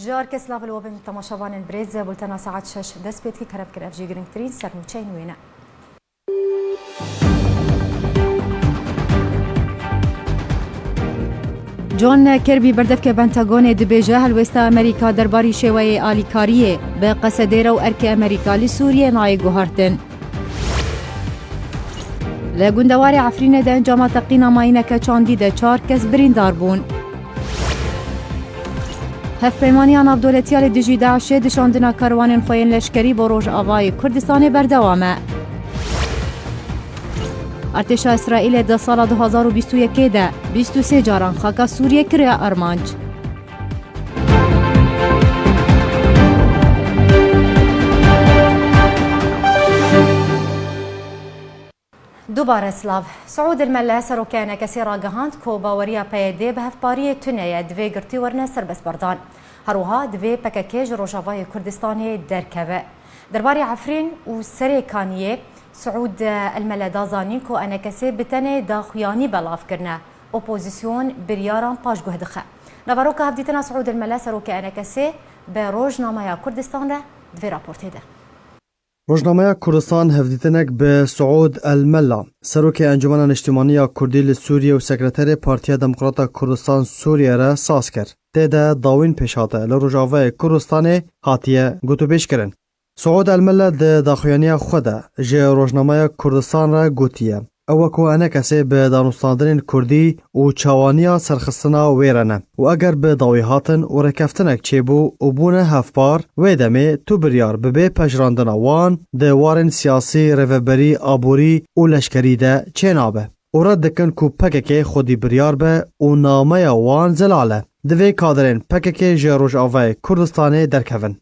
جار كسلاف الوبن تماشاوان بريز بولتنا ساعات 6 دست بيت كي كرب كرف جي جرينكترين سرنوچين وينا جون كيربي بردفك بنتاغون دبيجه هلوستا امريكا درباري شوي اليكاريه بقصديره وارك امريكا لسوريا ناي جوهرتن لگوندوار عفرین ده انجام تقینا ماینک چاندی ده 4 کس بریندار بون. هف پیمانیان افدولتیال دیجی داعشه دشاندنا کاروان خوین لشکری با روژ آوای کردستان بردوامه. ارتش اسرائیل ده سال 2021 ده 23 جاران خاک سوریه کریا ارمانج. دوباره سلاف سعود الملا سروکان کسی را گهاند کو باوریا پیاده به هفپاری تنیه دوی گرتی ورنه سربس بردان هروها دوی پککیج روجاوای کردستان درکوه درباری عفرین و سریکانیه سعود الملا دازانین کو انا کسی بتنه داخویانی بلاف کرنه اپوزیسیون بریاران پاش گهدخه نواروکا هفدیتنا سعود الملا سروکان کسی به روجنامه کردستان را دوی راپورته ده روزنامه کردستان هفدیتنک به سعود الملا سروک انجمن اجتماعی کردی لسوریه و سکرتر پارتی دموکرات کردستان سوریه را ساز کرد. تیدا داوین پیشاته لروجاوه کردستان هاتیه گوتوبیش کرن. سعود الملا ده داخویانی خود جه روزنامه کردستان را گوتیه. او کو انا کسی به دانستاندن کردی و چوانیا سرخستنا ویرنه و اگر به داوی هاتن و رکفتنک چیبو و بونه هفپار ویدمی تو بریار به پجراندن وان ده وارن سیاسی روبری آبوری و لشکری ده چینابه و رد دکن کو پکک خودی بریار به و نامه وان زلاله دوی کادرین پکک جروج آوه کردستان درکون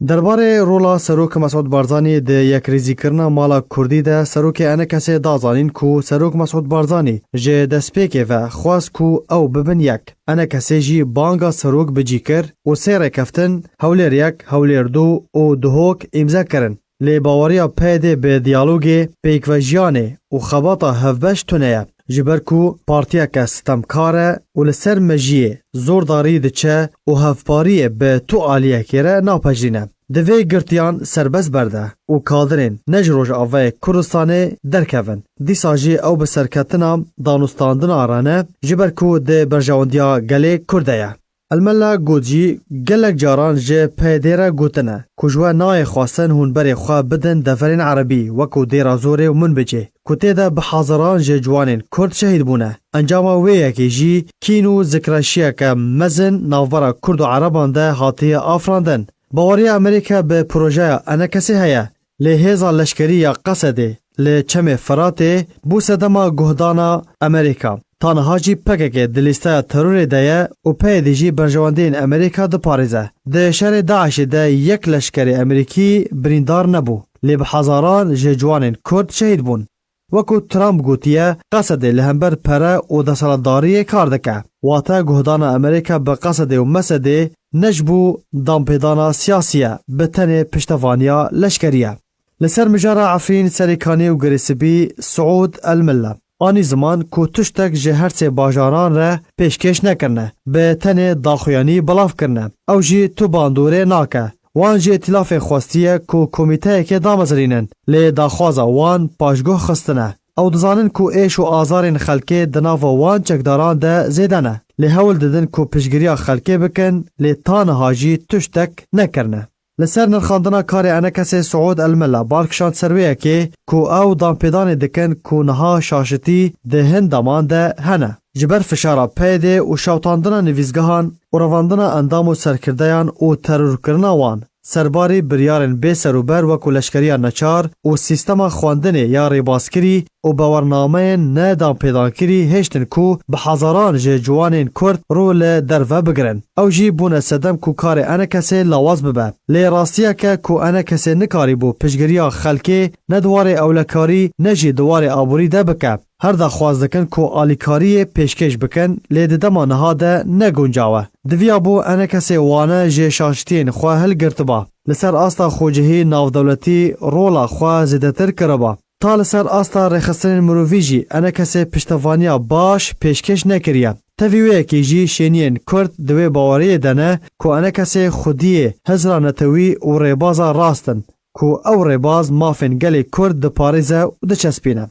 درباره رولا سروک مسعود بارزانی ده یک ریزی کرنا مالا کردی ده سروک انا کسی دازانین کو سروک مسعود بارزانی جه دسپیکه و خواست کو او ببن یک انا کسی جی بانگا سروک بجی کر و سیر کفتن هولیر یک هولیر دو و دهوک امزا کرن لی باوریا پیده به دیالوگی پیکوژیانه و خباتا هفبش تونه جبر کو پارتیا که ستمکاره و لسر مجیه زورداری دچه و هفپاری به تو آلیه کره ناپجرینه. دوی گرتیان سربز برده و کادرین نجروج آوه کردستان درکون. دی ساجی او بسرکتنا دانستاندن آرانه جبر کو ده برجواندیا گله کرده. الملا گوجی گلک جاران جه پیدیره گوتنه کجوه نای خواستن هون بری خواه بدن دفرین عربی وکو دیرا زوره و من بجه کتی ده بحاضران جه جوانین کرد شهید بونه انجام ویه که جی کینو ذکرشیه که مزن ناوبرا کرد و عربان ده حاطی آفراندن باوری امریکا به پروژه انا کسی هیا لحیزا لشکری یا قصده لچم فراته بو سدما گهدانا امریکا تانها جی پکک دلیسته ترور دایه و پیدی جی برجواندین امریکا ده پاریزه ده شهر داعش ده یک لشکر امریکی بریندار نبو لی بحزاران جوانین کرد شهید بون وکو ترامپ گوتیه قصده لهمبر پره و دسالتداری کار دکه واتا گهدان امریکا به قصده و مسده نجبو دامپیدانا سیاسیه بتن پشتوانیا لشکریه لسر مجارا عفرین سریکانی و گریسبی سعود الملا آنی زمان کو تشتک جه هر سه باجاران را پیشکش نکرنه به تن داخویانی بلاف کرنه او جی تو باندوره ناکه وان جی اتلاف خواستیه کو کمیته که دامزرینن لی داخوازا وان پاشگوه خستنه او دزانن کو ایش و آزارین خلکه دناف وان چکداران ده زیدنه لی هول ددن کو پشگیریا خلکه بکن لی تانها جی تشتک نکرنه لسر نرخاندنا کاری انا کسی سعود الملا بارکشان سرویه که کو او دامپیدان دکن کو نها شاشتی ده هندامان ده هنه جبر فشارا پیده و شوتاندنا نویزگاهان و رواندنا اندام و سرکردیان و ترور کرنا وان سرباری بریارن بی سروبر وکو لشکریا نچار و سیستما خواندن یا ریباسکری و باورنامه نه دامپیدانکری هشتن کو بحضاران جه جوانین کرد رول دروه بگرن او جی بونه سدم کو کار انا کسی لواز ببه لی راستیه که کو انا کسی نکاری بو پشگریا خلکی ندوار اولکاری نجی دوار آبوری ده بکه هر دا خواست دکن کو آلیکاری پیشکش بکن لی دما نها ده نگونجاوه دویا بو انا کسی وانه جه شاشتین خواه هل گرتبا لسر آستا خوجهی ناو دولتی رولا خواه زیدتر کربا تا لسر آستا رخصتن مروویجی انا کسی پشتوانیا باش پیشکش نکریه تەڤیوەیەکی ژی شێنیên کورد divê baweriyê de ne ku ene kesê xwediyê hezra netewî û rêbaza rastin ku ew rêbaz mafên gelê Kurd diparêze û diçespîne.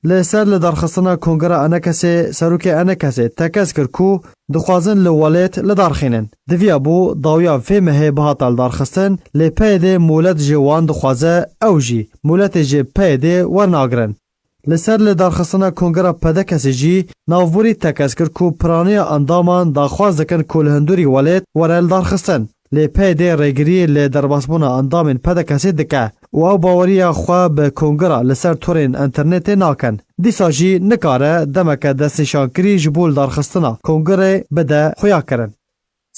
Li ser li darxistina Kongera Enekesê serokê Enekesê tekez kir ku dixwazin li welêt li darxînin. Diviya bû dawiya vê mehê bihata li darxistin lê peyedê molet ji wan dixwaze ew jî moletê ji peyedê wernagirin. Li ser li darxistina Kongera Pedekesê jî navborî tekez kir ku piraniya endaman daxwaz dikin ku li hindûrî welêt were li darxistin. Lê peyedê rêgiriyê lê derbasbûna endamên Pedekesê dike û ew baweriya xwe bi Kongera li ser torên internetê nakin. Dîsa jî nikare demeke destnîşankirî ji bo li darxistina Kongerê bide xuyakirin.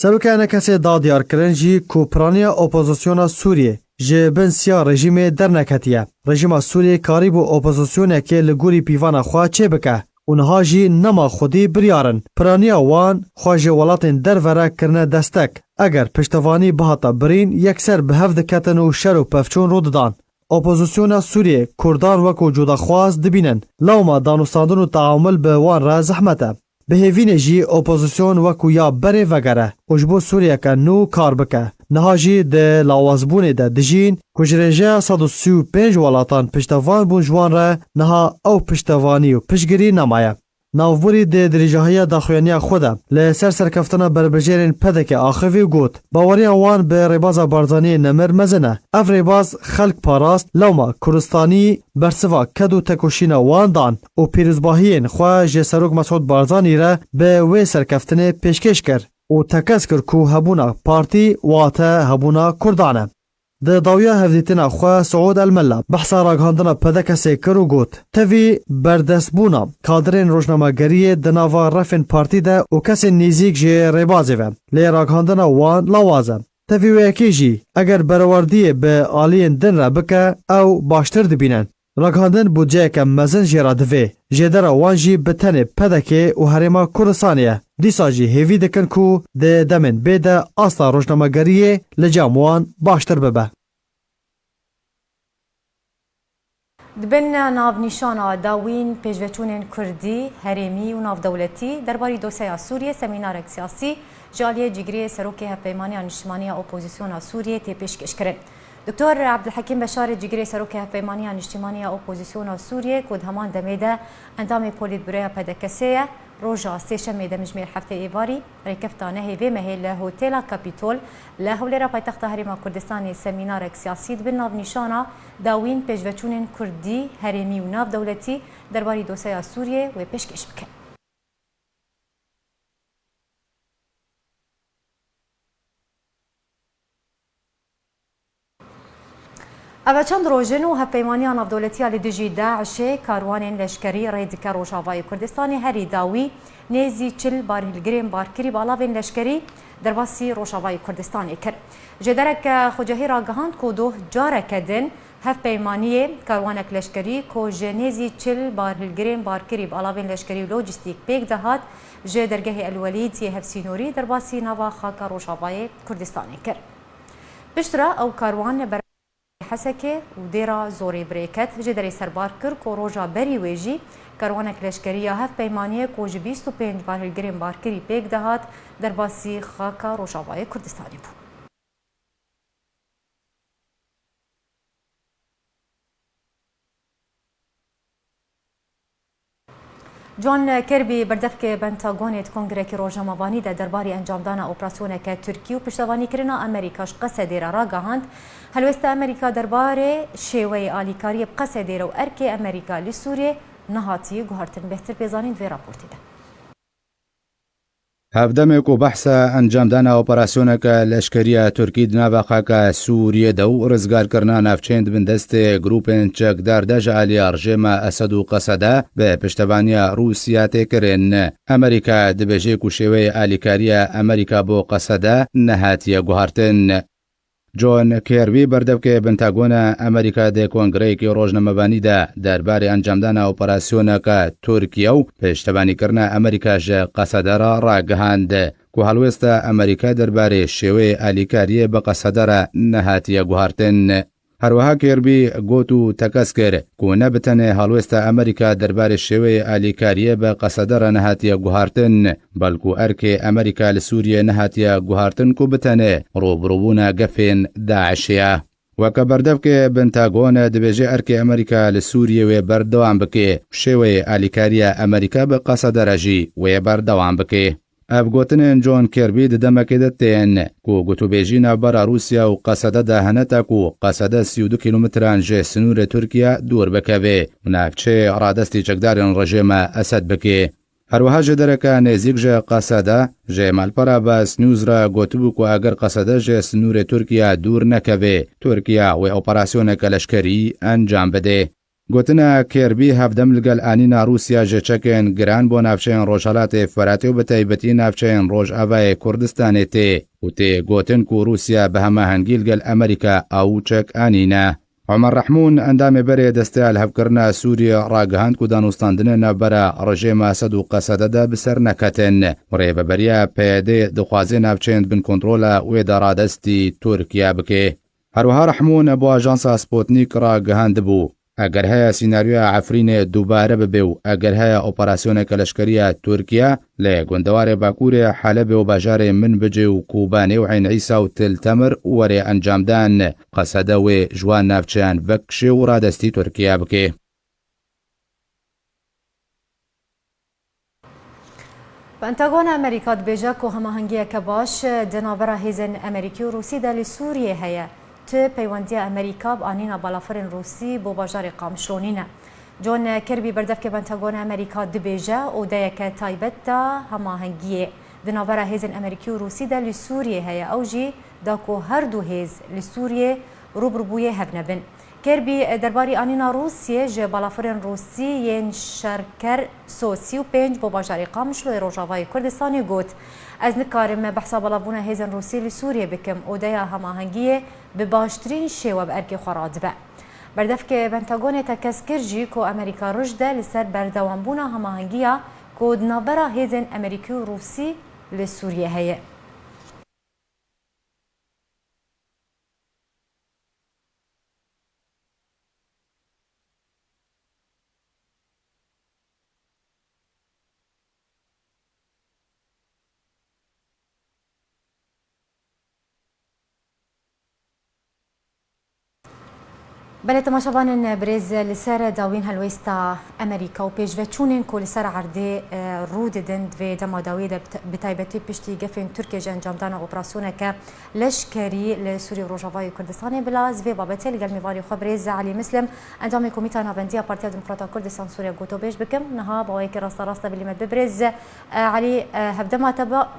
Serokê Enekesê da diyarkirin jî ku piraniya opozisyona Sûriyê ji bin siya rejîmê derneketiye. Rejîma Sûriyê karîbû opozisyonekê li gorî pîvana xwe çêbike û niha jî nema xwedî biryarin. Piraniya wan xwe ji welatên derve kirine destek. Eger piştevanî bihata birîn yekser bi hev diketin û şer û pevçûn rû didan. Opozisyona Sûriyê Kurdan wekû cudaxwaz dibînin. Lawma danûstandin û taamül bi wan re zehmet e. Bi hêvînê jî opozisyon wekû ya berê vegere û ji bo Sûriyeke nû kar bike. Niha jî di lawazbûnê de dijîn ku ji rêjeya 135 welatan piştevan bûn ji wan re niha ew piştevanî û piştgirî nemaye. Navborî di dirêjahiya daxuyaniya xwe de li ser serkeftina berbijêrên pedekê axivî got baweriya wan bi rêbaza Barzanî Nemir mezin e. Ev rêbaz xelk parast lewma Kuristanî bersiva ked û tekoşîna wan dan û pîrozbahiyên xwe ji Serok Mesûd Barzanî re bi wê serkeftinê pêşkêş kir û tekez kir ku hebûna partî wate hebûna Kurdan e. Di dawiya hevdîtina xwe Suud Elmella behsa ragihandina Pedekesê kir û got tevî berdestbûna kadrên rojnamegeriyê di nava refên partî de û kesên nêzik ji rêbazê ve lê ragihandina wan lawaz e. Tevî wekî jî eger berewerdiyê bi aliyên din re bike ew baştir dibînin. Ragihandin budceyeke mezin jê ra divê jêdera wan jî bi tenê Pedekê û Herêma Kurdistanê ye. Dîsa jî hêvî dikin ku di demên bê de asta rojnamegeriyê li cem wan baştir bibe. Dibin navnîşana dawîn pêşveçûnên Kurdî, herêmî û navdewletî derbarî dosyeya Sûriyê semînarek siyasî ji aliyê cîgiriyê Serokê Hevpeymaniya Niştimaniya Opozisyona Sûriyê tê pêşkêş kirin. Dr. Abdulhekîm Beşarê cîgirê Serokê Hevpeymaniya Niştimaniya Opozisyona Sûriyê ku di heman demê de endamê Polîtbûroya Pedekesê ye roja sêşemê de mijmêr heftê êvarî rêkefta nehêvê mehê li Hotêla Kapîtol li Hewlêra paytexta Herêma Kurdistanê semînarek siyasî dibin navnîşana dawîn pêşveçûnên Kurdî, herêmî û navdewletî derbarî dosyeya Sûriyê wê pêşkêş bikin. Ev çend rojin û hevpeymaniya navdewletiya li dijî Daişê karwanên leşkerî rê dike Rojavayê Kurdistanê herî dawî nêzî çil barhîlgirên barkirî balavên leşkerî derbasî Rojavayê Kurdistanê kir. Ji derek xwecehî ragihand ku doh careke din hevpeymaniyê karwanek leşkerî ku ji nêzî çil barhîlgirên barkirî balavên leşkerî û lojîstîk pêk dihat ji dergehê Elwelîd yê hevsînorî derbasî nava xaka Rojavayê Kurdistanê kir. Piştre ew karwan Hesekê û dêra zorê birêket ji derê serbar kir ku roja berî wê jî karwanek leşkeriya hevpeymaniyê ku ji 25 barhîlgirên barkirî pêk dihat derbasî xaka Rojavayê Kurdistanê bû. John Kirby berdevkê Pentagonê Kongrekî Rojnamevanî de derbarî encamdana operasyoneke Tirkî û piştevanîkirina Amerîka ji Qesedê re ragihand helwesta Amerîka derbarê şêweyê alîkariyê bi Qesedê re û erkê Amerîka li Sûriyê nehatiye guhartin. Bêhtir pêzanîn divê raportê de. هەفتەمێک و بەحسە ئەنجامدانا ئۆپەراسیۆنێکە لەشکریە تورکی ناوە خاکە سووریێدا و ڕزگارکردنا ناوچەند بندەستێ گروپên çekdar de ji alîya rejêma Esed û Qeseda bi piştevaniya Rûsya têkirin. Amerîka dibêje ku şêweyê alîkariya Amerîka bo Qeseda nehatiye guhartin. John Kirby berdevkê Pentagona Amerîka dê Kongreyekî Rojnamevanî de derbarê encamdana operasyoneka Tirkiye û pêştevanîkirina Amerîka ji Qeseda re ragihand ku helwesta Amerîka derbarê şêweyê alîkariyê bi Qeseda re nehatiye guhartin. هەروەها کێربی گوت و تەکەس کرد کو نەبتەنێ هەڵوێستە ئەمریکا دەربارەی شێوەی ئالیکاریە بە قەسەدەرە نەهاتیە گوهارتن بەڵکو ئەرکێ ئەمریکا لە سووریە نەهاتیە گوهارتن کو بتەنێ ڕۆبڕووبوونە گەفێن داعشەیە. وەکە بەردەفکێ بنتاگۆنە دەبێژێ ئەرکێ ئەمریکا لە سووریەوێ بەردەوام بکێ شێوەیە ئالیکاریە ئەمریکا بە قەسەدەرەژی وێ بەردەوام بکێ. ئەفگوتنên جۆن کێربی دەمەکێ دەتێن کو گوتوبێژی ناوبەرە رووسیا و قەسەدەدا هەنەتە و قەسەدە 32 کیلومتران ژێ سنوورە تورکیا دوور بکەوێ و ناوچێ ڕادستی چەکدارن ڕژێمە ئەسەد بکێ. هەروەها ژێ دەرەکە نێزیک ژێ قەسەدە ژێ مالپەرا بە سنووزرا گوتبوو و ئەگەر قەسەدە ژێ سنوورە تورکیا دوور نەکەوێ تورکیا وێ ئۆپەراسیۆنێکە لەشکەری ئەنجام بدێ. گوتنە کێربی هەفدەم لەگەل ئانینا رووسیا ژێچەکێن گران بۆ ناوچەیان ڕۆژهەڵاتێ فەراتێ و بەتایبەتی ناوچەیان ڕۆژئاوایە کوردستانێ تێ و تێ گوتن و رووسیا بە هەماهەنگی لەگەل ئەمریکا ئاوچەک ئانینە. عمر ڕەحموون ئەندامێ بەرێ دەستیال هەفکردنا سووریە ڕاگەهاند و دانوستاندنە نەبەرە ڕژێمە ئەسەد و قەسەدەدا بسەر نەکەتن ڕێبەبەریە پەیەدێ دەخوازێ ناوچەیان بن کۆنتڕۆلە وێدا ڕادەستی تورکیا بکێ. هەروەها ڕەحموون بۆ ئاژانسا سپۆتنیک ڕاگەهاند بوو ئەگەر هەیە سیناریۆ عەفرینێ دووبارە ببێ و ئەگەر هەیە ئۆپەراسیۆنێکە لەشکریە تورکیا لە گوندەوارێ باکوورێ حەلەبێ و باژارێ من بجێ و کوبانێ و عین عیسا و تلتەمر وەرێ ئەنجامدان قەسەدە وێ ژوان ناوچەیان بەکشێ و ڕادەستی تورکیا بکێ. پەنتاگۆن ئەمریکا دبێژە کو هەماهەنگیەکە باش دناوەرە هێزن ئەمریکی و رووسیدا لە سووریە هەیە پەیوەندیە ئەمریکا بە ئانینا باڵافرên رووسی بۆ باژارێ قامشلۆنینە. جۆن کێربی بەردەفکە پەنتاگۆن ئەمریکا دبێژە ئۆدەیەکە تایبەتە هەماهەنگیە دناوەرە هێزن ئەمریکی و رووسیدا لە سووریە هەیە ئەو جی داکۆ هەردوو هێز لە سووریێ ڕوبڕبوویە هەبنەبن. کێربی دەرباری ئانینا رووسیە ژێ باڵافرên رووسی یەن شەرکەر سۆسی و پێنج بۆ باژارێ قامشلۆی ڕۆژاوای کوردستانی گوت ئەز نکارم بەحسا بەڵابوونە هێزن رووسی لە سووریە بکەم ئۆدەیە هەماهەنگیە بە باشترین شێوە بە ئەرکی خۆ ڕادبە. بەردەفکە پەنتاگۆنێتە کەسکرژی کۆ ئەمریکا ڕژدە لەسەر بەردەوامبوونە هەماهەنگیە کۆ دناوەرە هێزن ئەمریکی و رووسی لە سووریە هەیە. بله تماشاوانن برز لسر داوین هلویستا امریکا و پیشوچونن کو لسر عرضه رو ددن و دما داوی بتایبەتی پشتی گفن ترکیه انجامدان اپراسیون که لشکری لسوری و روجاوای کردستان بلاز و بابت لگل میواری خو برز علی مسلم اندام کمیته نابندی پارتیا دموکرات کردستان سوریا گوتو بیش بکم نها با یک راست بلیمت ببرز علی هفدما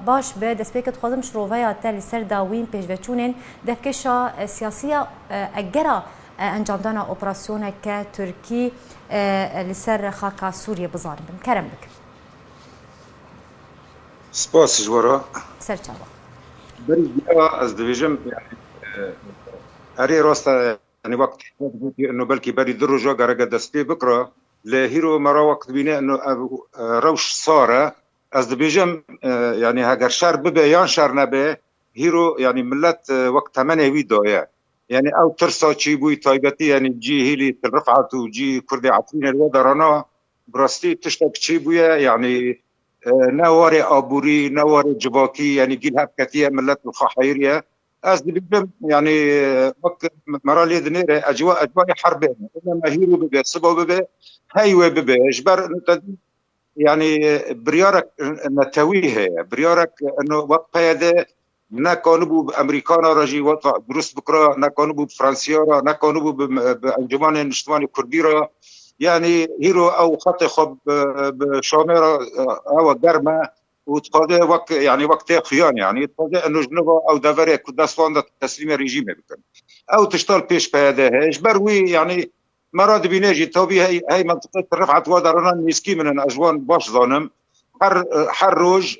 باش به دسپیکت خودم شروعه تل لسر داوین پیشوچونن دفکشا سیاسیه اگرا انجامدان اپراسیونێکە تورکی لەسەر خاکا سووریە بزانم بم کەرم بکە. سپاس ژوەرە سەرچاوە بەری ئەس دەبێژم هەرێ ڕاستە ینی وەقت ئەنۆ بەلکی بەری دو ڕۆژە گەرەگە دەست پێ بکڕە لە هیرۆ مەرا وەقت بینێ ڕەوش سارە ئەس دەبێژم ینی هەگەر شار ببێ یان شار نەبێ هیرۆ ینی ملت وەقت تەمەنێوی دایە يعني او ترسا چی بوی تایبەتی يعني جی هیلی رفعت و جی کردی عفرین الودرانا براستی تشتک چی بویه يعني نوار آبوری نوار جباکی يعني جيل هبكتيه ملت الخحيريه از دبم يعني وقت مرالي دنيره اجواء حرب انما هيرو ببي صبو ببي هايوه ببي اجبر يعني بريارك نتويه بريارك انه وقت هذا نکانو بامریکانا راجی وقت درست بکرا نکانو بفرانسیا را نکانو بانجمن نشتمان کردی را یعنی هیرو او خط خب بشامر او گرمه و تقاضي وقت يعني وقت خيان يعني تقاضي انه جنوب او دافري كردستان تسليم الرجيم بكن او تشتغل بيش بهذا اجبروي يعني مراد بيناجي توبي هي منطقه رفعت ودرنا نسكي من الاجوان باش ظالم حر روج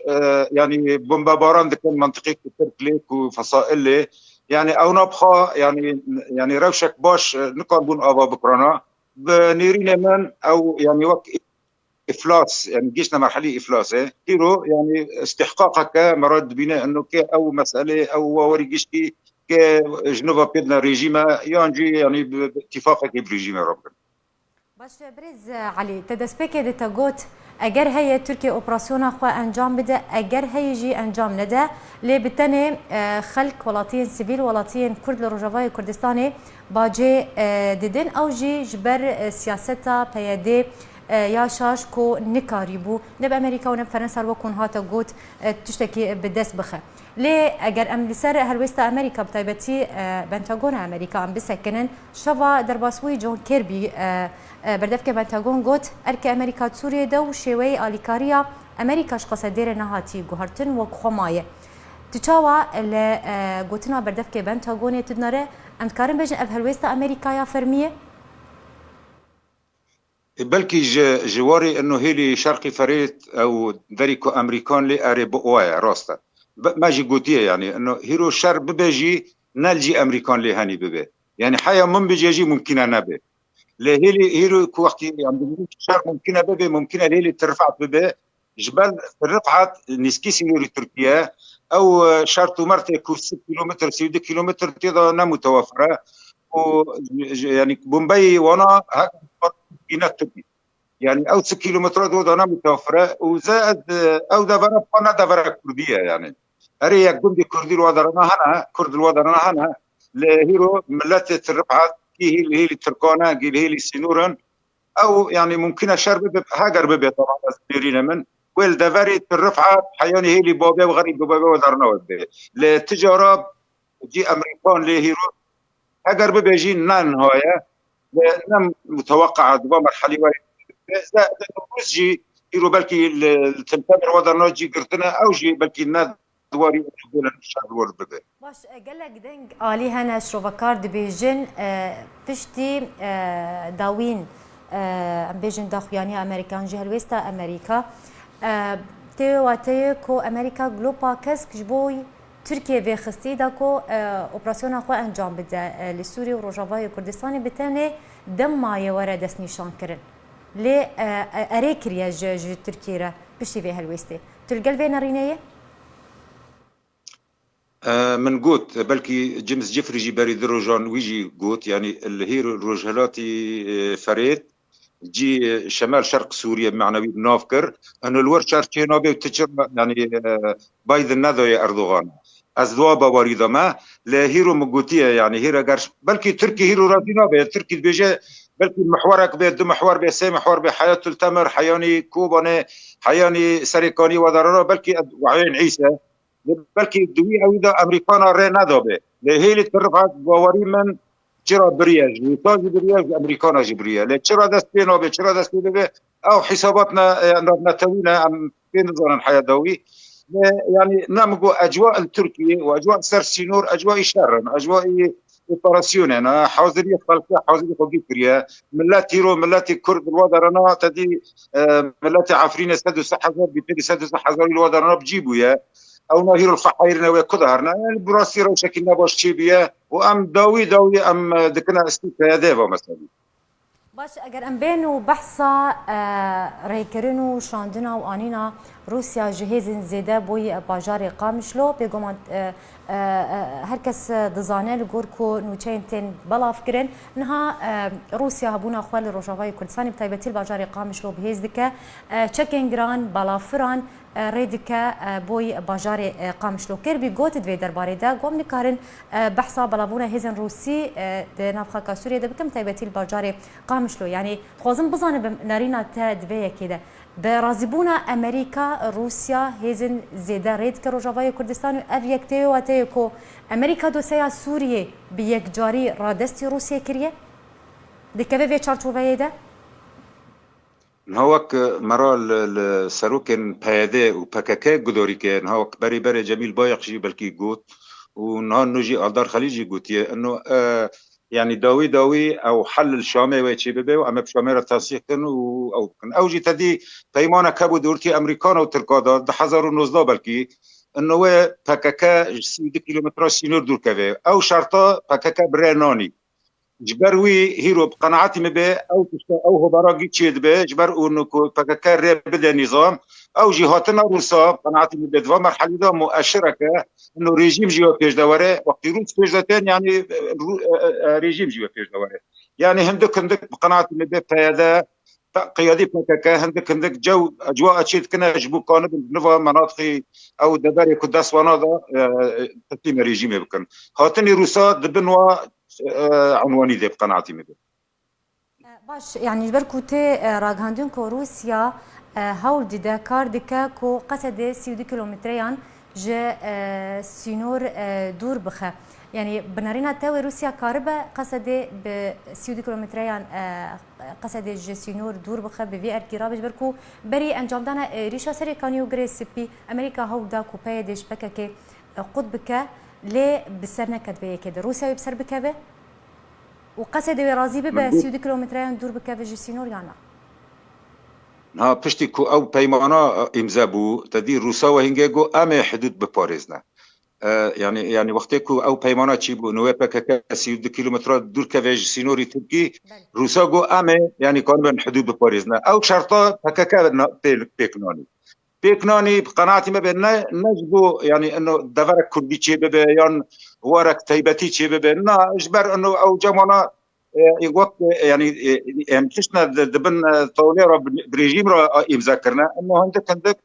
يعني بمباران دكان منطقي تركليك وفصائل يعني او نبخا يعني روشك باش نقاربون ابا بكرانا بنيرين من او يعني وقت افلاس يعني جيشنا مرحله افلاس كيرو يعني استحقاقك مراد بنا انه كي او مساله او وري جيشكي كجنوبا بيدنا ريجيما يانجي يعني باتفاقك بريجيما ربنا. باش بريز علي تدسبيك دتا قوت اگر هي تركيا اوبراسيون خو انجام بده اگر هي جي انجام نده لي بتني خلق ولاتين سيفيل ولاتين كرد لروجافاي كردستاني باجي ددن او جي جبر سياستا بيدي يا شاش كو نكاريبو نب امريكا ونب فرنسا وكون هاتا قوت تشتكي بدس بخه لي اگر ام لسر هلوستا امريكا بتايبتي بنتاغون امريكا ام بسكنن شفا درباسوي جون كيربي بردفك بنتاغون قوت ارك امريكا سوريا دو شوي اليكاريا امريكا شقصدير نهاتي جوهرتن وخمايه تشاوا ل قوتنا بردفك بنتاغون تدنره ام كارن بجن اف هلوستا امريكا يا فرميه بلكي جواري انه هيلي شرقي فريت او ذريكو امريكان لي اريب وايا راستا ما جي قوتيه يعني انه هيرو شر ببيجي نالجي امريكان لي هاني ببي يعني حياه من بيجي ممكن انا بي لهيلي هيرو وقت يعني شر ممكن ببي ممكن هيلي ترفعت ببي جبل رفعت نسكي سينوري تركيا او شرط مرتي كو 6 كيلومتر 6 كيلومتر تيضا متوفره يعني بومبي وانا تركيا يعني او 6 كيلومترات ودانا متوفره وزائد او دفره قنا دفره كرديه يعني اريا جندي كردي الوضرنا هنا كرد الوضرنا هنا لهيرو ملات تربعات هي اللي تركونا هي اللي سينورن او يعني ممكن شرب هاجر ببي طبعا سبيرينا من ويل دفري الرفعه حياني هي اللي بوبي وغريب بوبي ودرنا ودي للتجاره جي امريكان لهيرو هاجر ببي جي نان هوايا نم متوقع دبا مرحله زائد انه جي يرو بلكي التمتمر وضرنا جي قرتنا او جي بلكي الناس دواري يقول الشعب الورد بده باش قالك دنج علي هنا شروفكار دبيجن بشتي داوين بيجن داخو يعني امريكان جي هلويستا امريكا تي كو امريكا جلوبا كسك جبوي تركيا في خستي داكو اوبراسيون اخو انجام بدا لسوريا وروجافاي كردستاني بتاني دم ماي ورا دس نيشان كرن لي اريكريا جي تركيا بشتي في هلويستي تلقى فينا رينيه من قوت بلكي جيمس جيفري جباري دروجان ويجي قوت يعني الهيرو الرجالاتي فريد جي شمال شرق سوريا معنوي بنافكر انه الور شارتي نوبي وتجر يعني بايدن نذوي اردوغان ازدوابا وريدا ما لهيرو مقوتيه يعني هيرا قرش بلكي تركي هيرو رادينا به تركي بيجي بلكي محورك به دو محور به سي محور به حياه التمر حياني كوباني حياني سريكاني ودرارا بلكي وعين عيسى بلكي دوي عويدا امريكانا ري ندابه لهيلي ترفعت باوري من چرا برياج وتاج برياج امريكانا جبريه لچرا دست بينه به چرا دست بينه او حساباتنا نتوينا ام بين نظام الحياه دوي يعني نمجو اجواء التركي واجواء سرسينور اجواء شر اجواء اوبراسيون انا حاضريه خلقه حاضريه فوقيه ملاتي رو ملاتي كرد الوضرنا تدي ملاتي عفرين سد صحزر بتدي سد صحزر الوضرنا بجيبوا يا او نهير الخحيرنا وكدهرنا يعني براسي رو شكلنا باش تشيبيه وام داوي ام دكنا استيكا ديفا مثلا باش اگر ام بينو بحثا ريكرينو شاندنا وانينا روسيا جهيزن زيده بوي باجاري قامشلو بيقوم هركس دزانه لغوركو نوچينتين بلا فكرن انها روسيا هبونا اخوال روجافاي كردستاني بتايبتي الباجاري قامشلو بهيزدكه تشكينغران بلافران ريدكا بوي باجاري قامشلو كيربي قوت دوي درباري دا قوم نكارن بحثا بلابونا هيزن روسي نافخا سوريا دا بكم تايبتي الباجاري قامشلو يعني خوازم بزانه نارينا تا دوي كده برازبونا امريكا روسيا هيزن زيدا ريد كروجافاي كردستان افيكتي واتيكو امريكا دوسيا سوريا بيك جاري رادستي روسيا كريه دكبه في تشارچوفاي ده نهوك مرا السروكن بايدي وباكاكا قدوريكي نهوك بري جميل بايق جي بلكي قوت ونهار نجي ألدار خليجي قوتيه انه يعني داوي او حل الشامي ويتشي ببي واما بشامي رتاسيق او جي تدي تيمانا كابو دورتي امريكانا وتركادا ده 1019 بلكي انه باكاكا 6 كيلومتر سينور دور كافي او شرطه باكاكا بريناني جبروي هيرو بقناعتي مبي او هو براقي تشيد به جبر انه باكاكا بدا نظام او جهاتنا روسا قناعتي بدوا مرحله دا مؤشره انه ريجيم جيو بيش دوره وقت روس بيش دتين يعني ريجيم جيو بيش دوره يعني هندك بقناعتي بهذا قيادي بكاكا هندك جو اجواء تشيت كنا جبو كان بنفا مناطق او دبري كداس ونادا تتم ريجيم بكن هاتني روسا دبنوا عنواني دي بقناعتي مده باش يعني بركوتي راغاندون كو روسيا هول دي كار دكا كو قصد 30 كيلومتريان جا سينور دور بخه يعني بنارينا تاوي روسيا كاربا قصد ب 30 كيلومتريان قصد جا سينور دور بخه بفي اركيرابج بركو بري انجام دانا ريشا سري كانيو غريسبي امريكا هول دا كوباي ديش بكاكي قطبك لي بسرنا كدبي كده روسيا بسر بكبه وقصد رازي ببا 30 كيلومتريان دور بكه جا سينور يعني ها پشتی کو او پیمانا امضا بو تدی روسا و هنگو ام حدود بپاريزنا يعني وقتی کو او پیمانا چی بو نو پکک 32 کیلومتر دور کویج سینوری ترکی روسا گو ام يعني كان حدود بپاريزنا او شرطا پکک بيكناني بقناعتي ما بين نجبو يعني انه دفرك كردي چی ببيان ورك تيبتي چی ببين اجبر انه او جمانا يقول يعني تشنا دبن طوليرة بريجيم را امضا کرنا انه عندك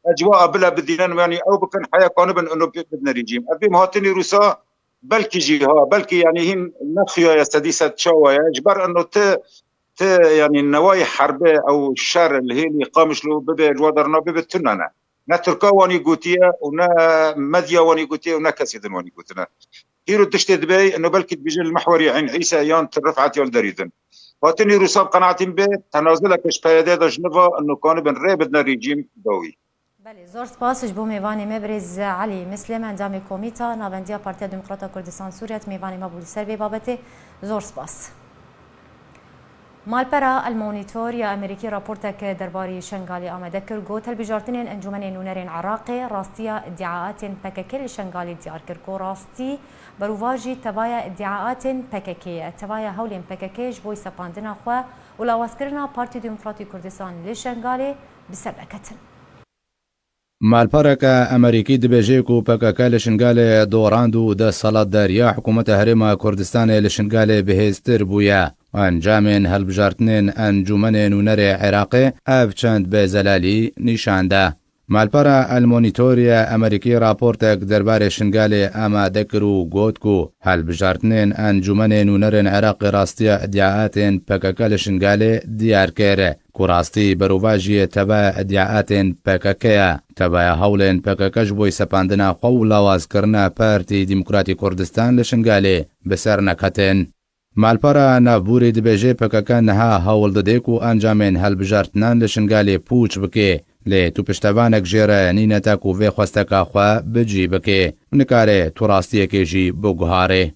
اجواء بلا بدينا يعني او بكن حياه قانبا انه بدنا ريجيم ابي مهاتني روسا بلكي جيها بلكي يعني هن نخيا يا سديسه شوا اجبر انه يعني النوايا حربيه او الشر اللي هي اللي قامش له بودرنا بتننا نا تركواني قوتيه ونا مديا واني قوتيه ونا كسيدن واني قوتنا كيلو تشتد بي انه بلكي بيجي المحوري عين عيسى يان ترفعت يال دريدن واتني روسا قناعتي به تنازلك شبايده دا جنوا انه كان بن ريبدنا ريجيم دوي بله زور سپاس بو میوانی مبرز علی مسلم اندام کمیتا ناوندیا پارتیا دموکراتا کردستان سوریه میوانی مبول سر به بابت زور سپاس مالپرا المونيتور يا امريكي رابورتك درباري شنغالي آمده كر گوت البجارتنين انجمن نونرين عراقي راستيا ادعاءات بككل شنغالي ديار كركو راستي بروواجي تبايا ادعاءات بككية تبايا هولين بككيش بوي سباندنا خوا ولا واسكرنا بارتي ديمقراطي كردستان لشنغالي بسبكتن مالپارك امريكي دبيجيكو بكاكا لشنغالي دوراندو دا صلاة داريا حكومة هرما كردستان لشنغالي بهستر بويا انجامن هلبجارتنين انجمن نونر عراقي افچند بزلالي نشانده مالپارا المونيتوريا امريكي رابورتك دربار شنغالي اما دكرو گوتكو هلبجارتنين انجمن نونر عراقي راستيا ادعاءات بكاكا شنغالي ديار كير كوراستي بروواجي تبا ادعاءات بكاكا تبا هولين بكاكاش بوي سپاندنا قولا وازكرنا بارتي ديمقراطي كردستان لشنغالي بسرنا كتن مالپارا نافبوری دبیجه پکاکا نها هاول ددیکو انجامین هلبجارتنان لشنگالی پوچ بکی لی تو پشتوانک جیره نینتا کو وی خواستکا خوا بجی بکی نکاره تو راستیه که جی بگوهاره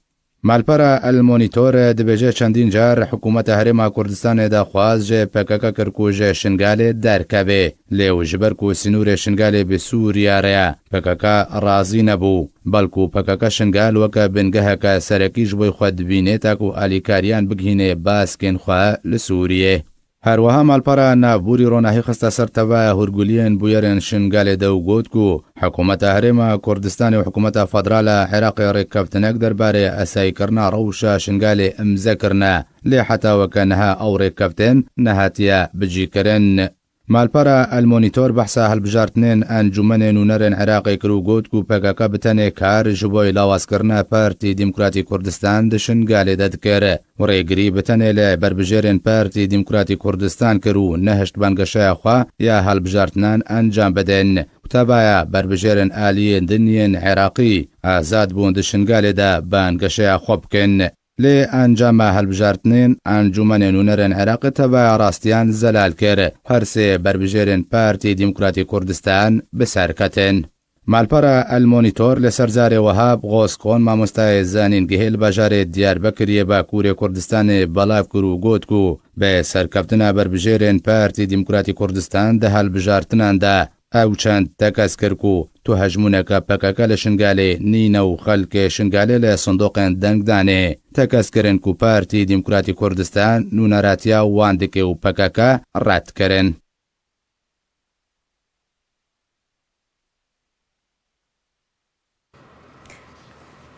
مالپارا المونیتور دبیجه چندین جار حکومت هرما کردستان دا خواست جه پکاکا کرکو جه شنگالی درکبه لیو جبرکو سنور شنگالی بسوریا ریا پکاکا رازی نبو بلکو پکاکا شنگال وکا بنگهکا سرکیش بوی خود بینیتا کو آلیکاریان بگهینه باسکن خواه لسوریه هروها مالپارا نافبوری روناهی خسته سر تبا هرگولین بویرن شنگال دو گوت کو حکومت هرما کردستان و حکومت فدرال عراق رکفتنک درباره اسای کرنا روشا شنگال امزا کرنا لی حتا وکنها او رکفتن نهاتیا بجی کرن مالپارا المونيتور بحثا هلبجارتنين انجمن نونرن عراقي كرو گوت کو پکاکا بتنه کار جبوی لاواز کرنا پارتی ديمقراطي كردستان دشنگال ددکر وريگري بتنه ل بربجرن پارتی ديمقراطي كردستان کرو نهشت بنگشا خوا یا هلبجارتنان انجام بدن تبايا بربجرن آلي دنين عراقي آزاد بون دشنگال دا بنگشا خوبکن لی انجام هلبجارتنین انجمن نونرن عراق تبع راستیان زلال کر هرسه بربجرن پارتی ديمقراطي كردستان بسرکتن مالپارا المونيتور لسرزار وهاب غوسکون ما مستعزانین گهل بجار دیار بکری باکور کردستان بلاف کرو گوت کو به سرکفتنا بربجرن پارتی ديمقراطي كردستان ده هلبجارتنان ده او چند تکس کرکو تو هجمونکا پکاکا لشنگالی نینو خلق شنگالی لصندوق دنگ دانه تکس کرن کو پارتی ديمقراطي كردستان نونراتیا واندکه و پکاکا رد کرن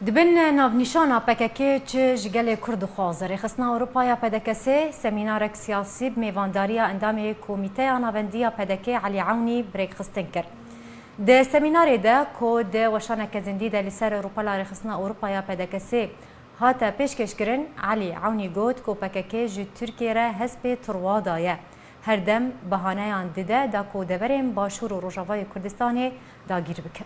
دبن نافنیشانا پککی چه جگل کرد و خوازر خصنا اروپایا پدکسه سمینارک سیاسی بمیوانداریا اندام کمیته ناوندیا پدکی علی عونی بریک خستن کرد. ده سمیناری ده که ده وشانک زندی ده لسر اروپا لاری خصنا اروپایا پدکسه هاتا پیشکش کرن علی عونی گوت که پککی جو ترکیه را حسب تروادایه. هر دم بهانه آن دیده دا که دوریم باشور و روژاوای کردستانی داگیر بکه.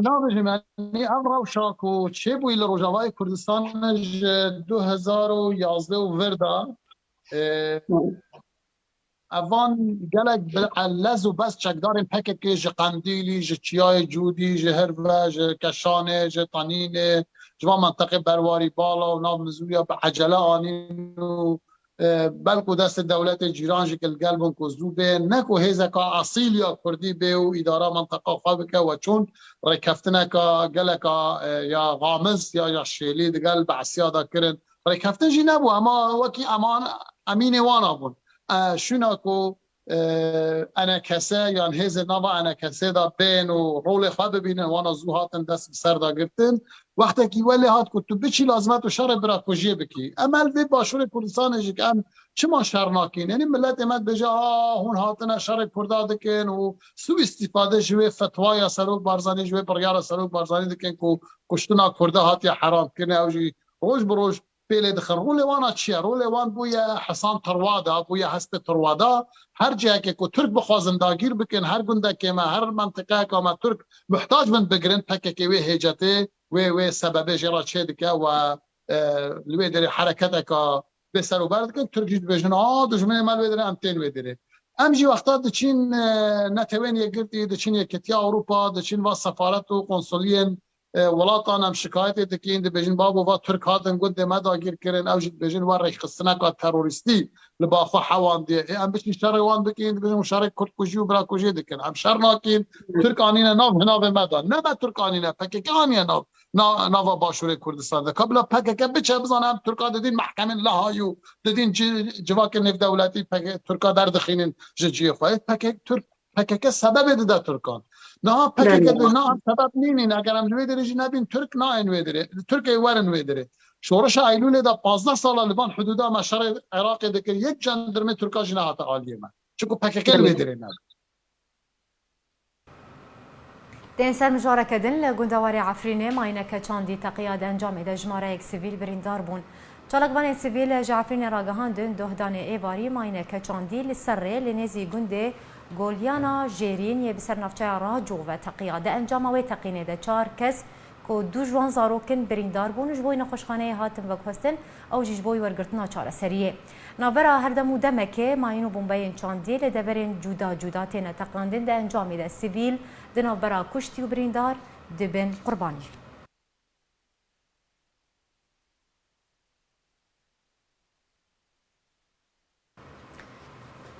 نابجم یعنی امر شاکو چه بوی لروجاوای کردستان 2011 و وردا اوان گلک بلعلز و بس چکدار پککی ج قندیلی ج چیای جودی ج هرو ج کشانه ج طنینه جوا منطقه برواری بالا و ناو مزویا به عجله آنین و بلکو دست دولت جیران جکل گلبون کو زوبه نکو هیزکا اصیل یا کردی به و اداره منطقه خواب که و چون رکفتنه که گلکا یا غامز یا شیلی دگل بعثیا دا کرن رکفتن جی نبو اما وکی امان امین وانا بون شونا کو انا کسه یا هیز نوا انا کسه دا بین و رول خواب ببینن وانا زوهاتن دست بسر دا گرتن وقتی که ولی هات که تو بچی لازمت و شر برا کجیه بکی امل وی باشور کردستان که ام چه ما شر ناکین یعنی ملت امد بجا هون هاتن شر کردا دکن و سو استفاده جوی فتوای سروک بارزانی جوی پریار سروک بارزانی دکن که کشتنا کردا هات یا حرام کنه او جی روز بروز پیله دخل رول وانا چیه رول وان بویا حسان تروادا بویا حسب تروادا هر جایی که ترک بخوازن داگیر بکن هر گنده که ما هر منطقه که ما ترک محتاج من بگرن پکه که وی هجته و سبب جرا چه دکه و لوی داری حرکت که به سر و برد کن ترکیش بجن دشمن مال وی داره امتین وی داره امجی وقتا دچین نتوین یگرتی دچین یکتیا اروپا دچین و سفارت و قنصلین ولاتان هم شکایت دکین د بجن بابو و ترک هاتن گند ما داگیر کرن او جد بجن ور خصنا کا تروریستی لباخو حوان دی ام بش شر وان بکین بجن مشارک کرد کجی و برا کجی دکن هم شر ناکین ترک انینا ناو هنا به مدان نه با ترک انینا پک انینا ناو باشور کردستان ده قبل پک بچه بزنم ترکا ددین محکمه لهایو ددین جواک نف دولتی پک ترکا در دخینن جی خو پک ترک پک سبب ده ترکان نه پکه نه سبب نینین اگر هم نوی داره نبین ترک نه انوی داره ترک ایوار انوی داره شورش ایلول دا 15 سال لبان حدودا مشار عراق دکر یک جندرمه ترکا جناحات عالیه من چون پکه انوی داره نه دین سر مشارکه دن لگوندواری عفرینه ماینکه چاندی تقیاد انجام ده جماره یک سیویل بریندار بون چالکبان سیویل جعفرین راگهان دن دهدان ایواری ماینکه چاندی لسره لنزی گنده گولیانا جیرین یه بسر نفچه راجو و تقیاده انجام و تقینه ده 4 کس که 2 جوان زاروکن بریندار بون جبوی نخوشخانه هاتن و گهستن او جبوی ورگرتنا 4 سریه نابرا هر دمو دمکه ماینو بومبین چاندی لدبرین جودا جوداتین تقاندن ده انجامی ده سیویل ده نابرا کشتی و بریندار ده بین قربانی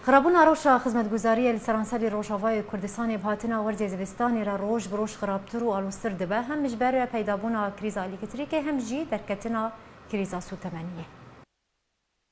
خرابونا روشا خدمتگزاری لسرانسری روشاوای کردستان بهاتنا ورزی زوستانی را روش بروش خرابتر و آلوستر دبه هم مجبر پیدابونا کریزا الکتریکی هم جی درکتنا کریزا سوتمنیه.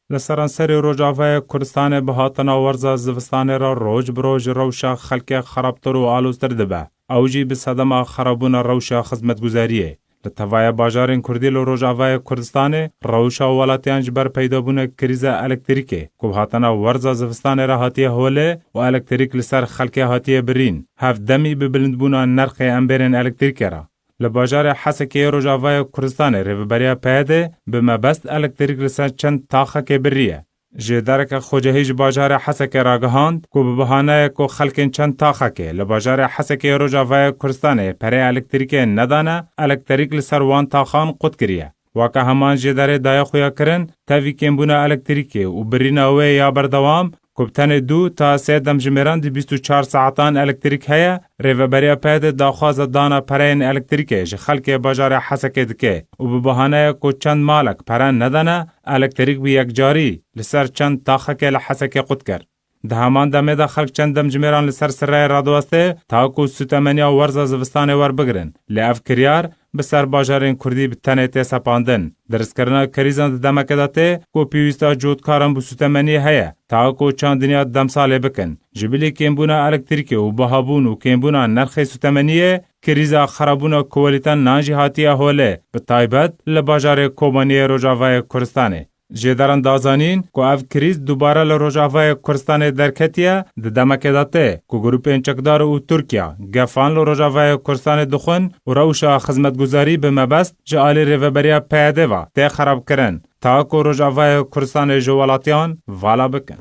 لسرانسری روشاوای کردستان بهاتنا ورزا زوستانی را روش بروش روشا خلک خرابتر و آلوستر دبه او جی بصدما خرابونا روشا خدمتگزاریه. لطوای باجارین کردی لروجاوای کردستان روشا ولاتیان جبر پیدا بونه کریزا الکتریکی کو هاتنا ورزا زوستان را هاتیه هوله و الکتریک لسر خلک هاتیه برین هف دمی ببلند بونه نرخ امبرین الکتریکی را لباجار حسکی روجاوای کردستان ریوبریا پیاده به مبست الکتریک لسر چند تاخه که بریه جدارک خوجهیج باجار حسکی راگهاند کو به بهانه کو خلکن چند تاخه که لباجار حسکی روجاوای کردستان پره الکتریک ندانه الکتریک لسروان تاخان قد کریه واکه همان جدار دای خویا کرن تاوی کمبونه الکتریکی و بریناوی یا بردوام کوبتن 2 تا 3 دمجمران دی 24 ساعتان الکتریک هیا ریوبریا پیاده داخواز دانا پرین الکتریکی ج خلک باجار حسکی دکه و به بهانه کو چند مالک پرن ندانه الکتریک بی یک جاری لسر چند تاخه که لحسکی قد کرد ده همان دمه ده خلق چندم جمیران لسر سرای رادواسته تاکو سوتمنیا ورزا زوستان ور بگرن لاف کریار بسر باجارین کردی بتنه تی سپاندن درس کرنا کریزان دمکه داته کو پیوستا جودکاران بو سوتمنی هيا تاکو چند دنیا دم ساله بکن جبلی کمبونا الکتریکی و بهابون و کمبونا نرخ سوتمنیه کریزا خرابونا کوالیتان ناجی هاتیه هوله به تایبت لباجار کومانی روجاوای کردستانه جداران دازانین کو اف کریز دوباره لروجاوای کردستان درکتیه د دمکه داته کو گروپین چکدار و ترکیه گفان لروجاوای کردستان دخون و روشا خدمتگزاری به مبست جالی ریوبریا پیاده و ته خراب کرن تا کو روجاوای کردستان جوالاتیان والا بکن.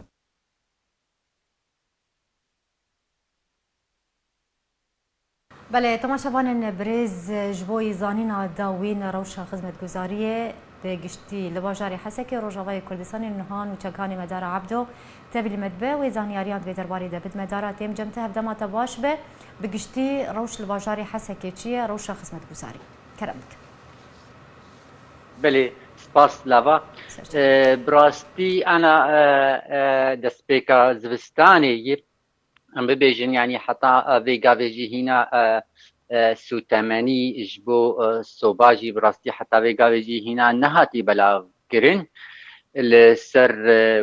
بله تماشاوان برز جبوی زانینا داوین روشا خدمتگزاری بگشتی لباجاری حسکی روجاوای کردستان نهان و چکانی مدار عبدو تبلی مدبه و زانیاریان به درباری دبد مدارا تیم جمته هفدما تباش به بگشتی روش لباجاری حسکی چیه روشا خدمتگزاری کرمک. بله سپاس لاوا براستی انا دسپیکا زوستانی ام ببیجن یعنی حتی ویگا ویجی هینا سوتمنی جبو صوباجی براستی حتی ویگا ویجی هینا نهاتی بلاو کرن لسر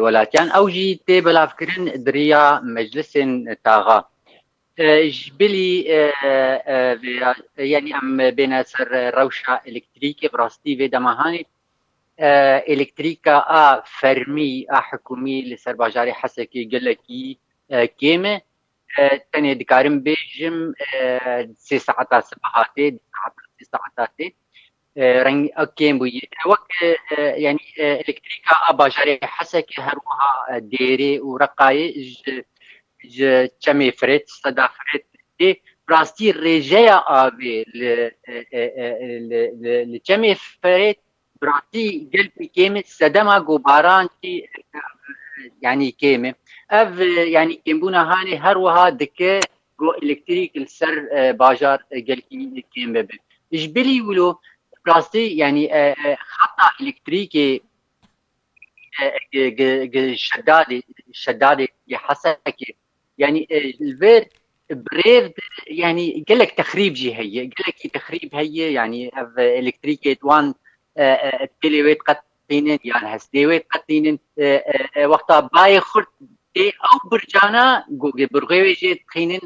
ولاتیان او جی تی بلاو کرن دریا مجلس تاغا جبلی یعنی ام بین سر روشا الکتریکی براستی و دماهانی الکتریکا فرمی حکومی لسر باجاری حسکی گلکی کیمه تاني دكارم بيجم 3 ساعات صباحاتي 3 ساعات رنگ اكيم بوي وقت يعني الكتريكا باجاري حسك هروها ديري ورقاي ج چمي فريت صدا فريت دي براستي رجيا ابي ل چمي فريت براستي قلبي كيمه صدما غباران يعني كيمه اف يعني كيمبونا هاني هروها دكه جو الكتريك السر باجار قلكي كيم بب اجبلي ولو بلاستي يعني خطا الكتريكي شدادي يحسك يعني الفير بريف يعني قال لك تخريب جي هي قال لك تخريب هي يعني اف الكتريكي وان تيليويت قطينين يعني هسديويت قطينين وقتها باي خرط او برجانا جوجي برغيوي جيت خينين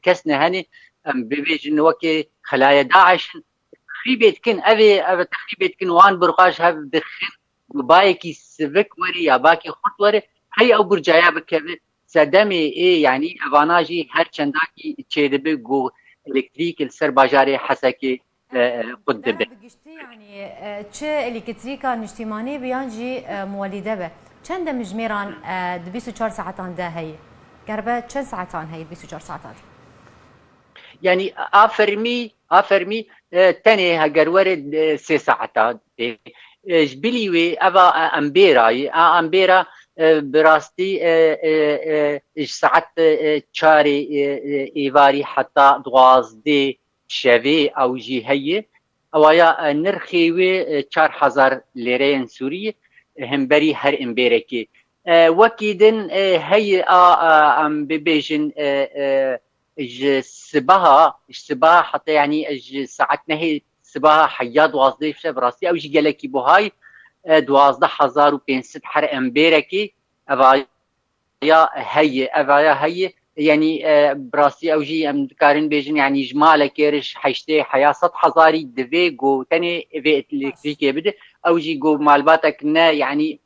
كسنا هني بيجن وكي خلايا داعش تخريبت كن ابي تخريبت كن وان برقاش هاف دخن بايكي سفك وري يا باكي خط وري هي او برجايا بكبه سدمي ايه يعني افاناجي هر چنداكي تشيدبي جو الكتريك السر باجاري حسكي قدبه يعني تش الكتريكا نجتماني بيانجي مولده به چند مجميران 24 ساعتان ده هي قربه چند ساعتان هي 24 ساعتات يعني افرمي تاني هاجر ورد 3 ساعتات جبلي وي ابا امبيرا براستي ساعت 4 ايواري حتى 12 شوي او جي هي اويا نرخي وي 4000 ليرين سوري همبري هر امبيركي وكيدن هي ام ببيجن الصباح حتى يعني ساعتنا هي الصباح حياد وازدي في براسي او جي قالكي بوهاي 12500 حر امبيركي افايا هي يعني براسي او جي ام كارن بيجن يعني جماله كيرش حيشتي حياه 10000 دفي جو تاني في الكتريكي بده او جي جو مالباتك يعني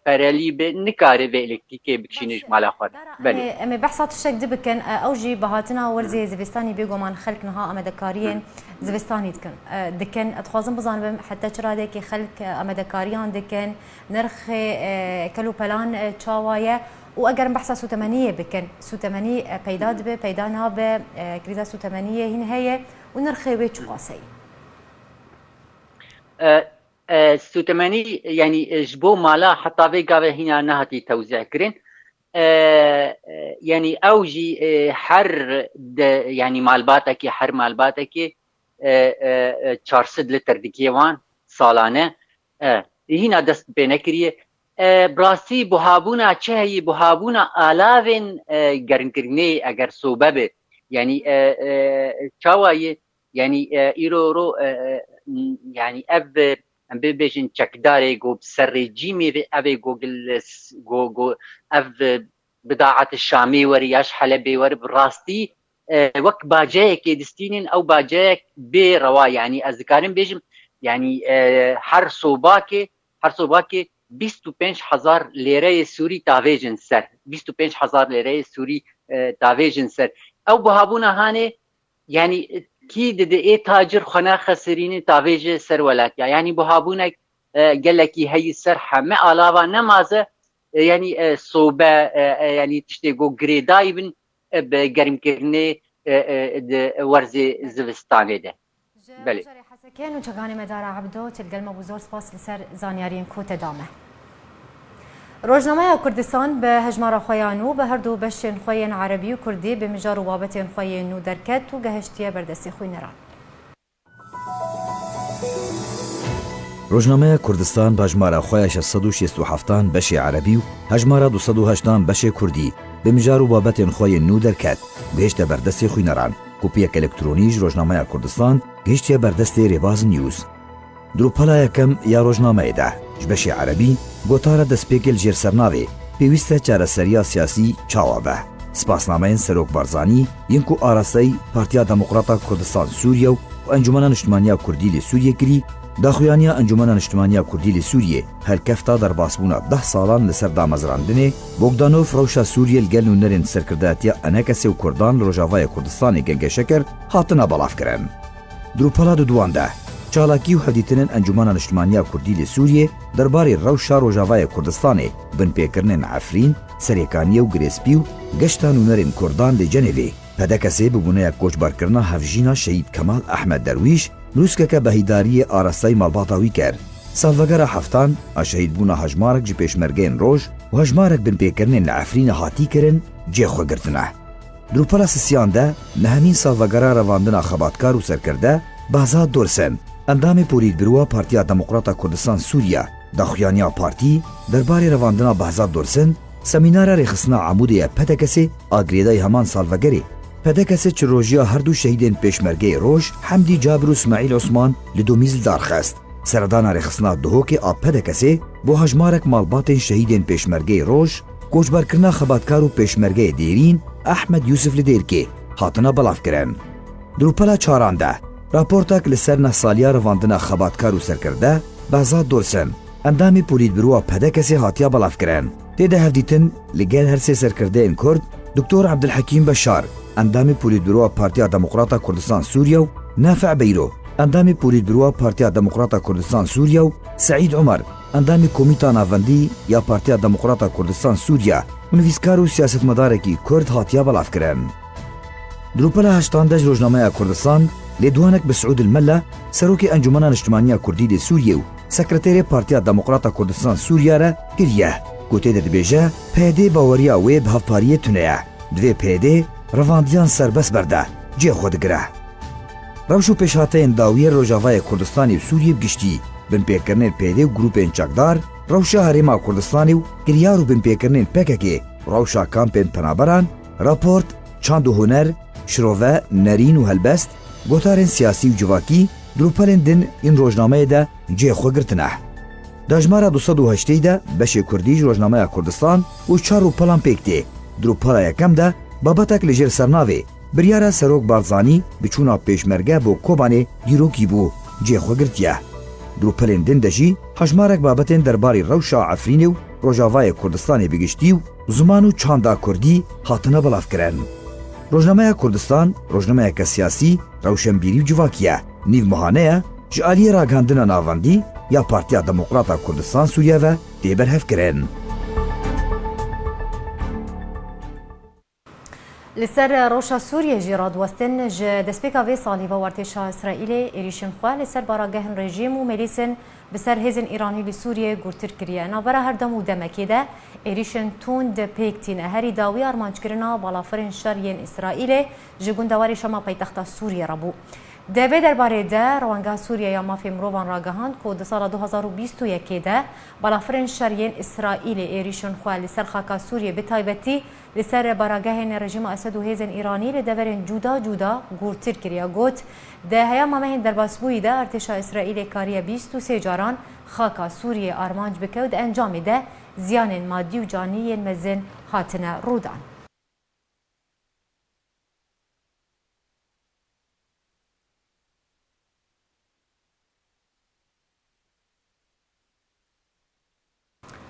بارالي بنكاري في الكتريكي بكشينج مال اخر بلي امي بحثات الشك دبكن او جي بهاتنا ورزي زفستاني بيجو مان خلق نها امدكاريين زفستاني دكن اتخوازن بزان حتى چرادكي خلق امدكاريان دكن نرخ كلو بلان تشاوايه واگر بحثا سوتمنيه بكن سوتمني پیدا دبه پیدا نابه كريزا سوتمنيه هن هي ونرخي وي چقاسي سوتمني يعني جبو مالا حتى في قاوه هنا نهتي توزيع كرين يعني اوجي حر يعني مالباتك حر مالباتك 400 لتر دكيوان سالانه هنا دست بنكريه براسی بوهابونا چه هی بوهابونا آلاوین گرنکرینه اگر سوببه یعنی چاوایه یعنی ایرو رو یعنی اف ببیجن چکداره گو بسر رژیمی اوه گو اف بضاعة الشامي ورياش حلبي ور براستي وك باجاك دستينين او باجاك بروا يعني اذكارين بيجم يعني هر صوباكي 25,000 ليره سوري تافيجن سر 25,000 ليره سوري تافيجن سر او بهابونا هاني يعني كي اي تاجر خنا خسرين تافيج سر ولات يعني بهابونا قال لك هي السر حما الاوا نمازه يعني صوبه يعني تشتيقو غريدايبن بگرم کرنه ورز زوستانه ده بله حسکین و چگانی مدار عبدو تلقلم بزرگ سپاس لسر زانیارین کوت دامه روزنامه کردستان به هجمار خویانو به هر دو بشن خوین عربی و کردی به مجار و بابت خوینو درکت و گهشتیه بردستی خوینران روزنامه کردستان به هجمار خوی 667 بش عربی و هجمار 208 بش کردی به مجار و بابت خوینو درکت گهشت بردستی خوینران کوپیک الکترونیج روزنامه کردستان گهشتیه بردستی ریواز نیوز دروپلا یکم یا روزنامه ده جبش عربی گوتارا دسپیکل جیر سرناوی پیوسته چارەسەریya سیاسی چاوابه سپاسنامهین سروک بارزانی ینکو آراسی پارتیا دموکراتا کردستان سوریه و انجمن نیشتیمانیا کردی لی سوریه کری داخویانیا انجمن نیشتیمانیا کردی لی سوریه هلکفتا در باسبونا 10 سالان لسر دامزراندنه بوگدانوف روشا سوریه لگل نونرین سرکرداتیا انکسی و کردان لروجاوای کردستان گنگ شکر هاتنا بلاف کرن دروپلا دوانده چالاکی و هدیتنن انجمن نیشتیمانیا کردی لی سوریه درباره روشا روجاوای کردستان بن پیکرنن عفرین سریکانی و گریسپی و گشتان نونرین کردان لی جنوی پدکسی ببونه کوچبر کرنا هفجینا شهید کمال احمد درویش نوسکه که بهیداری آرستای مالباتاوی کرد سالوگر هفتان شهید بونا هجمارک جی پیشمرگین روش و هجمارک بن پیکرنن لعفرین هاتی کرن جی خو گرتنه دروپلا سسیان ده نهمین سالوگر رواندنا خباتکار و سرکرده بازاد دورسن اندام پولید بروا پارتیا دموکراتا کردستان سوریا داخویانیا پارتی درباره رواندنا بازاد دورسن سمینار رخصنا عمودی پدکسی آگریدای همان سالوگری پدکسی چه روژیا هر دو شهیدین پیشمرگه روش حمدی جابر و اسماعیل عثمان لدومیزل دارخست سردان رخصنا دهوک آب پدکسی بو هجمارک مالباتین شهیدین پیشمرگه روش کوچبر کرنا خباتکار و پیشمرگه دیرین احمد یوسف لدیرکی هاتنا بلاف کرن دروپلا چارانده راپورتاک لسر نه سالیا رواندنا خباتکار و سرکرده بازاد دورسن اندامی پولید بروا پدکسی هاتیا بلاف کرن تیده هفدیتن لگل هر سه سرکرده این کرد دکتور عبدالحکیم بشار اندامی پولید بروا پارتیا دموکراتا کردستان سوریا و نافع بیرو اندامی پولید بروا پارتیا دموکراتا کردستان سوریا و سعید عمر اندامی کمیتا ناوندی یا پارتیا دموکراتا کردستان سوریا و نویسکار و سیاست مدارکی کرد هاتیا بلاف کرن دروپلا هشتاندج روزنامه کردستان لدوانک به سعود الملا سروک انجمن نیشتیمانیا کردی لی سوریه و سکرتری پارتیا دموکراتا کردستان سوریا را کریه گوته دبیجه پیده باوریا ویب هفپاریه تونه دوی پیده رواندیان سربس برده جه خودگره روشو پیشاته انداوی روجاوای کردستانی و سوریه بگشتی بن پیکرنین پیده و گروپین چکدار روشا هریما کردستانی و گریارو بن پیکرنین پککی روشا کامپین پنابران راپورت چاند و هنر شروه نرین و هلبست گوتارن سیاسی و جواکی دروپلن دن این روزنامه ده جه خو گرتنه داجمارا 208 ده بش کردیج روزنامه کردستان و چارو پلان پکتی دروپلا یکم ده بابتک لجر سرناوی بریارا سروک بارزانی بچونا پیشمرگه بو کوبانه دیروکی بو جه خو گرتیه دروپلن دن دجی هجمارک بابتن درباری روشا عفرینی و روجاوای کردستان بگشتی و زمانو چاندا کردی هاتنه بلاف کرن روزنامه کردستان روزنامه که سیاسی روشنبیری و جواکیه نیو مهانه جعالی راگاندنا ناوندی یا پارتیا دموکراتا کردستان سوریه و دیبر هف کرن لسر روشا سوريا جيراد وستن دسبيكا في صالي وارتشا اسرائيلي اريشن خوال لسر باراگهن رژیم و ملیسن بسر هزن ایرانی لسوریه گورتر کریه نابرا هر دم و دمکی ده اريشن توند پیکتین هری داوی ارمانچ کرنا بالافرین شرین اسرائیل جگون دواری شما پایتخت سوریه ربو دەبێ دەربارەیدا ڕەوانگا سووریا یا مافی مرۆڤان ڕاگەهاند کە لە ساڵە 2021دا بەڵافرن شەریên ئیسرائیلê êrîşin xwe li ser xaka Sûriyê bi taybetî li ser baragehên rejîma Esed û hêzên Îranî li deverên cuda cuda gurtir kiriye got di heya mamehên derbasbûyî de artêşa İsraîlê kariye 23 caran xaka Sûriyê armanc bike û di encamê de ziyanên madî û canî yên mezin hatine rûdan.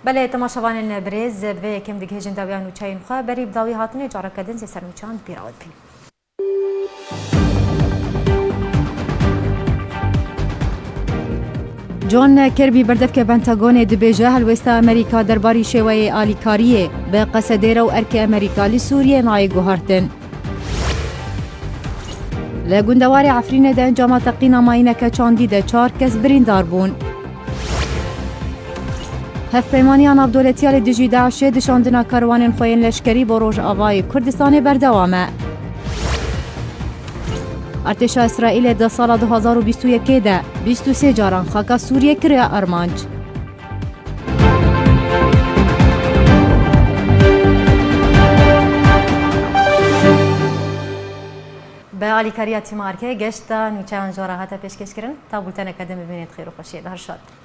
بله تماشاوان برز به یکم دیگه هجن داویان و چاین خواه بری بداوی هاتنه جارکدن سی سرمچاند پیراود بین. جون کربی بردف که پنتاگون دبیجه هلوستا امریکا درباری شوی آلیکاریه به قصدیر و ارک امریکا سوریه نای گوهرتن. لگوندوار عفرین ده انجام تقینا ماینه که چاندی ده 4 کس بریندار بون. هفپیمانیان ناودولتیال دژی داعش دشاندنا کاروانên خوین لشکری بۆ Rojavayê Kurdistanê berdewam e. Artêşa İsraîlê di sala 2021 de 23 caran xaka Sûriyê kiriye armanc. Bi alîkariya tîmarkê geşta nûçeyan jara hate pêşkêşkirin ta bulteneke de bibînê xêr û xweşiyê de her şad.